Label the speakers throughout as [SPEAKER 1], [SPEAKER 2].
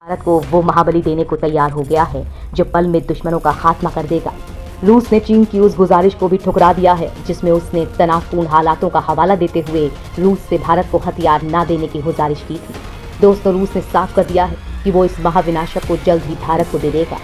[SPEAKER 1] भारत को वो महाबली देने को तैयार हो गया है जो पल में दुश्मनों का खात्मा कर देगा। रूस ने चीन की उस गुजारिश को भी ठुकरा दिया है जिसमें उसने तनावपूर्ण हालातों का हवाला देते हुए रूस से भारत को हथियार न देने की गुजारिश की थी। दोस्तों, रूस ने साफ कर दिया है कि वो इस महाविनाशक को जल्द ही भारत को दे देगा।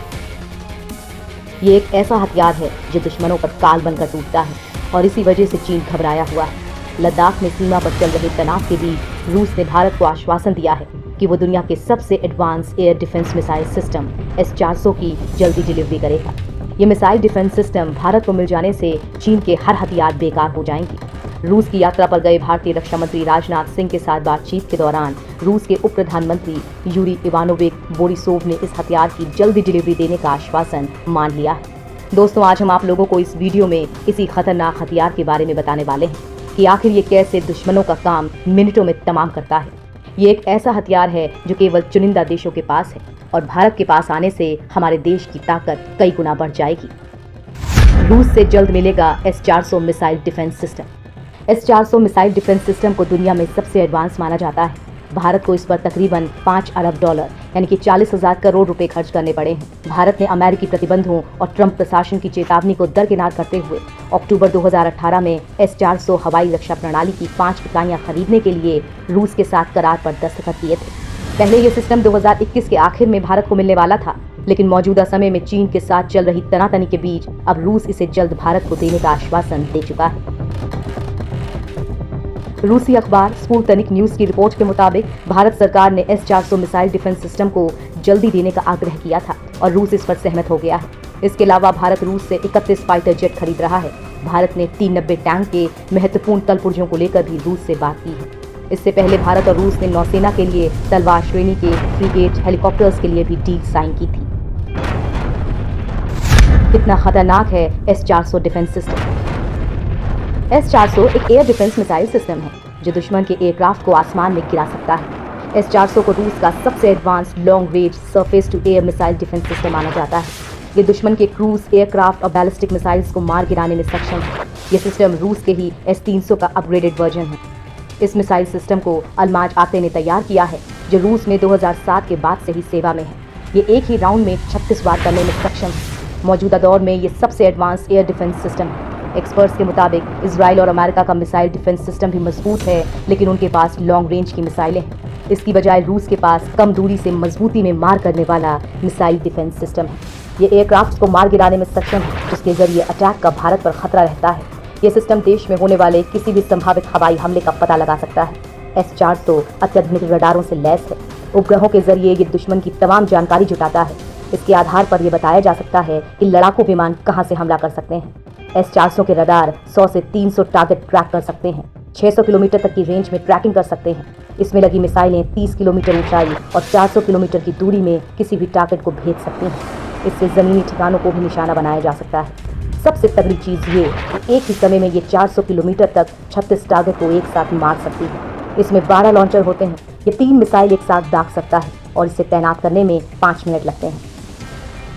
[SPEAKER 1] ये एक ऐसा हथियार है जो दुश्मनों पर काल बनकर टूटता है और इसी वजह से चीन घबराया हुआ है। लद्दाख में सीमा पर चल रहे तनाव के बीच रूस ने भारत को आश्वासन दिया है कि वो दुनिया के सबसे advance air defence missile system S-400 की जल्दी डिलीवरी करेगा। ये मिसाइल डिफेंस सिस्टम भारत को मिल जाने से चीन के हर हथियार बेकार हो जाएंगे। रूस की यात्रा पर गए भारतीय रक्षा मंत्री राजनाथ सिंह के साथ बातचीत के दौरान रूस के उप प्रधानमंत्री यूरी इवानोविच बोरिसोव ने इस हथियार की जल्दी डिलीवरी देने का आश्वासन मान लिया है। दोस्तों, आज हम आप लोगों को इस वीडियो में इसी खतरनाक हथियार के बारे में बताने वाले हैं कि आखिर ये कैसे दुश्मनों का काम मिनटों में तमाम करता है। ये एक ऐसा हथियार है जो केवल चुनिंदा देशों के पास है और भारत के पास आने से हमारे देश की ताकत कई गुना बढ़ जाएगी। रूस से जल्द मिलेगा S-400 missile defence system. S-400 missile defence system को दुनिया में सबसे एडवांस माना जाता है। भारत को इस पर तकरीबन $5 अरब यानी कि 40,000 करोड़ रुपए खर्च करने पड़े हैं। भारत ने अमेरिकी प्रतिबंधों और ट्रंप प्रशासन की चेतावनी को दरकिनार करते हुए अक्टूबर 2018 में S-400 हवाई रक्षा प्रणाली की 5 इकाइयां खरीदने के लिए रूस के साथ करार पर दस्तखत किए थे। पहले ये सिस्टम 2021 के आखिर में भारत को मिलने वाला था, लेकिन मौजूदा समय में चीन के साथ चल रही तनातनी के बीच अब रूस इसे जल्द भारत को देने का आश्वासन दे चुका है। रूसी अखबार स्पुतनिक न्यूज की रिपोर्ट के मुताबिक भारत सरकार ने S-400 मिसाइल डिफेंस सिस्टम को जल्दी देने का आग्रह किया था और रूस इस पर सहमत हो गया है। इसके अलावा भारत रूस से 31 फाइटर जेट खरीद रहा है। भारत ने T-90 टैंक के महत्वपूर्ण तलपुर्जों को लेकर भी रूस से बात की है। इससे पहले भारत और रूस ने नौसेना के लिए तलवार श्रेणी के फ्रिगेट हेलीकॉप्टर्स के लिए भी डील साइन की थी। कितना खतरनाक है S-400 डिफेंस सिस्टम। S-400 एक एयर डिफेंस मिसाइल सिस्टम है जो दुश्मन के एयरक्राफ्ट को आसमान में गिरा सकता है। S-400 को रूस का सबसे advance long range surface to air missile defence system माना जाता है। ये दुश्मन के क्रूज एयरक्राफ्ट और बैलिस्टिक मिसाइल्स को मार गिराने में सक्षम है। ये सिस्टम रूस के ही S-300 का अपग्रेडेड वर्जन है। इस मिसाइल सिस्टम को अलमाज आते ने तैयार किया है जो रूस में 2007 के बाद से ही सेवा में है। ये एक ही राउंड में 36 बार करने में सक्षम है। मौजूदा दौर में ये सबसे एडवांस एयर डिफेंस सिस्टम है। एक्सपर्ट्स के मुताबिक इजराइल और अमेरिका का मिसाइल डिफेंस सिस्टम भी मजबूत है, लेकिन उनके पास लॉन्ग रेंज की मिसाइलें हैं। इसकी बजाय रूस के पास कम दूरी से मजबूती में मार करने वाला मिसाइल डिफेंस सिस्टम है। ये एयरक्राफ्ट को मार गिराने में सक्षम है, जिसके जरिए अटैक का भारत पर खतरा रहता है। ये सिस्टम देश में होने वाले किसी भी संभावित हवाई हमले का पता लगा सकता है। S-400 अत्याधुनिक रडारों से लैस है। उपग्रहों के जरिए ये दुश्मन की तमाम जानकारी जुटाता है। इसके आधार पर यह बताया जा सकता है कि लड़ाकू विमान कहां से हमला कर सकते हैं। S-400 के रडार 100 से 300 टारगेट ट्रैक कर सकते हैं। 600 किलोमीटर तक की रेंज में ट्रैकिंग कर सकते हैं। इसमें लगी मिसाइलें 30 किलोमीटर ऊंचाई और 400 किलोमीटर की दूरी में किसी भी टारगेट को भेज सकती हैं। इससे ज़मीनी ठिकानों को भी निशाना बनाया जा सकता है। सबसे तगड़ी चीज़ ये कि एक ही समय में ये 400 किलोमीटर तक 36 टारगेट को एक साथ मार सकती है। इसमें 12 लॉन्चर होते हैं। ये 3 मिसाइल एक साथ दाग सकता है और इसे तैनात करने में 5 मिनट लगते हैं।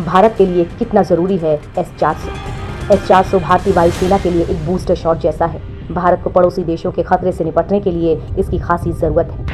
[SPEAKER 1] भारत के लिए कितना ज़रूरी है S-400 भारतीय वायुसेना के लिए एक बूस्टर शॉट जैसा है। भारत को पड़ोसी देशों के खतरे से निपटने के लिए इसकी खासी ज़रूरत है।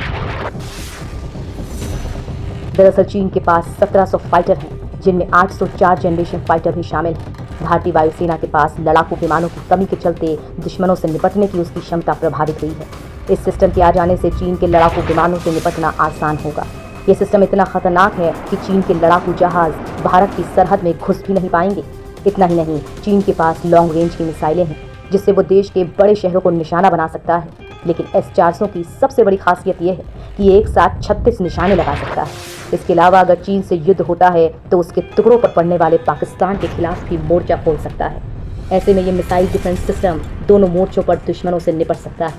[SPEAKER 1] दरअसल चीन के पास 1700 फाइटर हैं, जिनमें 804 जनरेशन फाइटर भी शामिल हैं। भारतीय वायुसेना के पास लड़ाकू विमानों की कमी के चलते दुश्मनों से निपटने की उसकी क्षमता प्रभावित हुई है। इस सिस्टम के आ जाने से चीन के लड़ाकू विमानों से निपटना आसान होगा। ये सिस्टम इतना खतरनाक है कि चीन के लड़ाकू जहाज भारत की सरहद में घुस भी नहीं पाएंगे। इतना ही नहीं, चीन के पास लॉन्ग रेंज की मिसाइलें हैं जिससे वो देश के बड़े शहरों को निशाना बना सकता है। लेकिन S-400 की सबसे बड़ी खासियत यह है कि ये एक साथ 36 निशाने लगा सकता है। इसके अलावा अगर चीन से युद्ध होता है तो उसके टुकड़ों पर पड़ने वाले पाकिस्तान के खिलाफ भी मोर्चा खोल सकता है। ऐसे में ये मिसाइल डिफेंस सिस्टम दोनों मोर्चों पर दुश्मनों से निपट सकता है।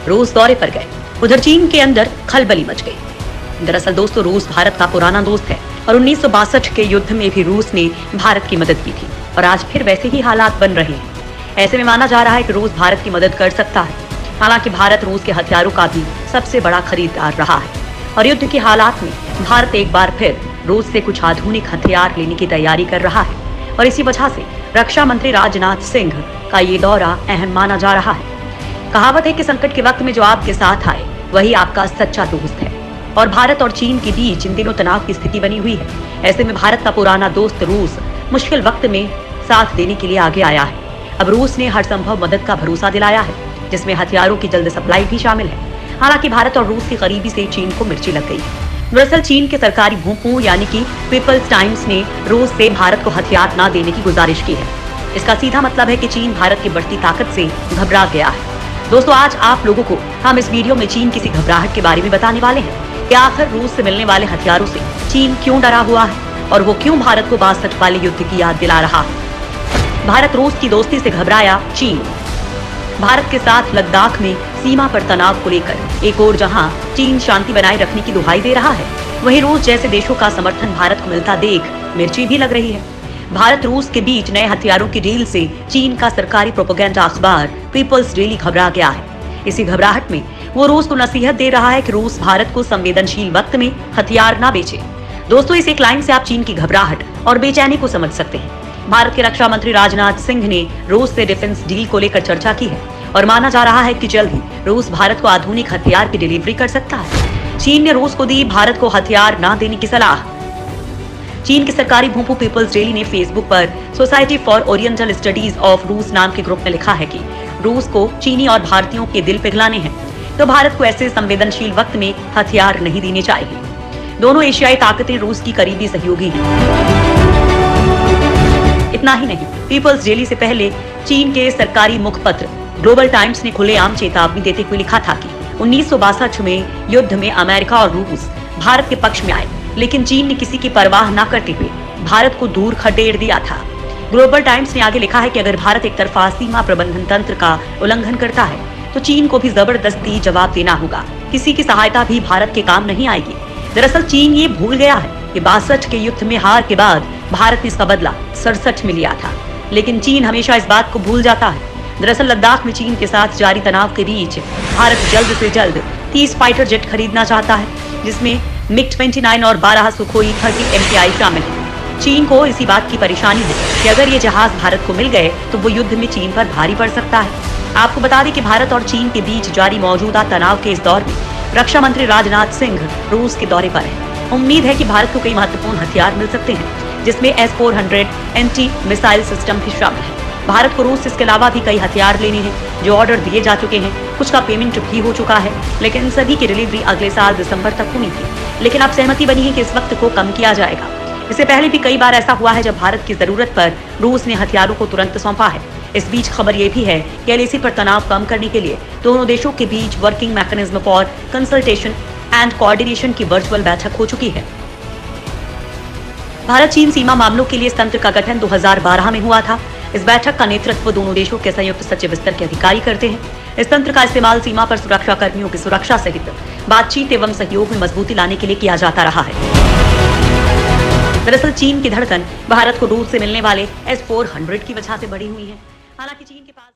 [SPEAKER 2] रूस दौरे पर गए, उधर चीन के अंदर खलबली मच गई। दरअसल दोस्तों, रूस भारत का पुराना दोस्त है और 1962 के युद्ध में भी रूस ने भारत की मदद की थी और आज फिर वैसे ही हालात बन रहे हैं। ऐसे में माना जा रहा है कि रूस भारत की मदद कर सकता है। हालांकि भारत रूस के हथियारों का भी सबसे बड़ा खरीदार रहा है और युद्ध के हालात में भारत एक बार फिर रूस से कुछ आधुनिक हथियार लेने की तैयारी कर रहा है और इसी वजह से रक्षा मंत्री राजनाथ सिंह का ये दौरा अहम माना जा रहा है। कहावत है कि संकट के वक्त में जो आपके साथ आए वही आपका सच्चा दोस्त है और भारत और चीन के बीच इन दिनों तनाव की स्थिति बनी हुई है। ऐसे में भारत का पुराना दोस्त रूस मुश्किल वक्त में साथ देने के लिए आगे आया है। अब रूस ने हर संभव मदद का भरोसा दिलाया है, जिसमें हथियारों की जल्द सप्लाई भी शामिल है। हालांकि भारत और रूस की करीबी से चीन को मिर्ची लग गई है। दरअसल चीन के सरकारी भूपों यानी कि पीपल्स टाइम्स ने रूस से भारत को हथियार न देने की गुजारिश की है। इसका सीधा मतलब है कि चीन भारत की बढ़ती ताकत से घबरा गया है। दोस्तों, आज आप लोगों को हम इस वीडियो में चीन की घबराहट के बारे में बताने वाले हैं कि आखिर रूस से मिलने वाले हथियारों से चीन क्यों डरा हुआ है और वो क्यों भारत को 62 वाले युद्ध की याद दिला रहा है। भारत रूस की दोस्ती से घबराया चीन। भारत के साथ लद्दाख में सीमा पर तनाव को लेकर एक और जहां चीन शांति बनाए रखने की दुहाई दे रहा है, वहीं रूस जैसे देशों का समर्थन भारत को मिलता देख मिर्ची भी लग रही है। भारत रूस के बीच नए हथियारों की डील से चीन का सरकारी प्रोपेगेंडा अखबार पीपल्स डेली घबरा गया है। इसी घबराहट में वो रूस को नसीहत दे रहा है कि रूस भारत को संवेदनशील वक्त में हथियार न बेचे। दोस्तों, इस एक लाइन से आप चीन की घबराहट और बेचैनी को समझ सकते हैं। भारत के रक्षा मंत्री राजनाथ सिंह ने रूस से डिफेंस डील को लेकर चर्चा की है और माना जा रहा है कि जल्द ही रूस भारत को आधुनिक हथियार की डिलीवरी कर सकता है। चीन ने रूस को दी भारत को हथियार न देने की सलाह। चीन के सरकारी भूपू पीपल्स डेली ने फेसबुक पर society for oriental studies of रूस नाम के ग्रुप में लिखा है कि रूस को चीनी और भारतीयों के दिल पिघलाने हैं, तो भारत को ऐसे संवेदनशील वक्त में हथियार नहीं देने चाहिए। दोनों एशियाई ताकतें रूस की करीबी सहयोगी हैं। इतना ही नहीं, पीपल्स डेली से पहले चीन के सरकारी मुखपत्र ग्लोबल टाइम्स ने खुलेआम चेतावनी देते हुए लिखा था कि 1962 में युद्ध में अमेरिका और रूस भारत के पक्ष में आए, लेकिन चीन ने किसी की परवाह न करते हुए भारत को दूर खदेड़ दिया था। ग्लोबल टाइम्स ने आगे लिखा है कि अगर भारत एक तरफा सीमा प्रबंधन तंत्र का उल्लंघन करता है तो चीन को भी जबरदस्ती जवाब देना होगा। किसी की सहायता भी भारत के काम नहीं आएगी। दरअसल चीन ये भूल गया है कि 62 के युद्ध में हार के बाद भारत ने इसका बदला 67 में लिया था, लेकिन चीन हमेशा इस बात को भूल जाता है। दरअसल लद्दाख में चीन के साथ जारी तनाव के बीच भारत जल्द से जल्द 30 फाइटर जेट खरीदना चाहता है, जिसमें मिग-29 और 12 सुखोई 30 MPI शामिल है। चीन को इसी बात की परेशानी है कि अगर ये जहाज भारत को मिल गए तो वो युद्ध में चीन पर भारी पड़ सकता है। आपको बता दें कि भारत और चीन के बीच जारी मौजूदा तनाव के इस दौर में रक्षा मंत्री राजनाथ सिंह रूस के दौरे पर है। उम्मीद है कि भारत को कई महत्वपूर्ण हथियार मिल सकते हैं, जिसमें S-400 एंटी मिसाइल सिस्टम भी शामिल है। भारत को रूस इसके अलावा भी कई हथियार लेने हैं जो ऑर्डर दिए जा चुके हैं। कुछ का पेमेंट भी हो चुका है, लेकिन इन सभी की डिलीवरी अगले साल दिसंबर तक होनी थी। लेकिन अब सहमति बनी है कि इस वक्त को कम किया जाएगा। इससे पहले भी कई बार ऐसा हुआ है जब भारत की जरूरत पर रूस ने हथियारों को तुरंत सौंपा है। इस बीच खबर ये भी है कि LAC पर तनाव कम करने के लिए दोनों देशों के बीच working mechanism for consultation and coordination की वर्चुअल बैठक हो चुकी है। भारत चीन सीमा मामलों के लिए इस तंत्र का गठन 2012 में हुआ था। इस बैठक का नेतृत्व दोनों देशों के संयुक्त सचिव स्तर के अधिकारी करते हैं। इस तंत्र का इस्तेमाल सीमा पर सुरक्षा कर्मियों की सुरक्षा सहित बातचीत एवं सहयोग में मजबूती लाने के लिए किया जाता रहा है। दरअसल चीन की धड़कन भारत को रूस से मिलने वाले S-400 की वजह से बढ़ी हुई है। हालांकि चीन के पास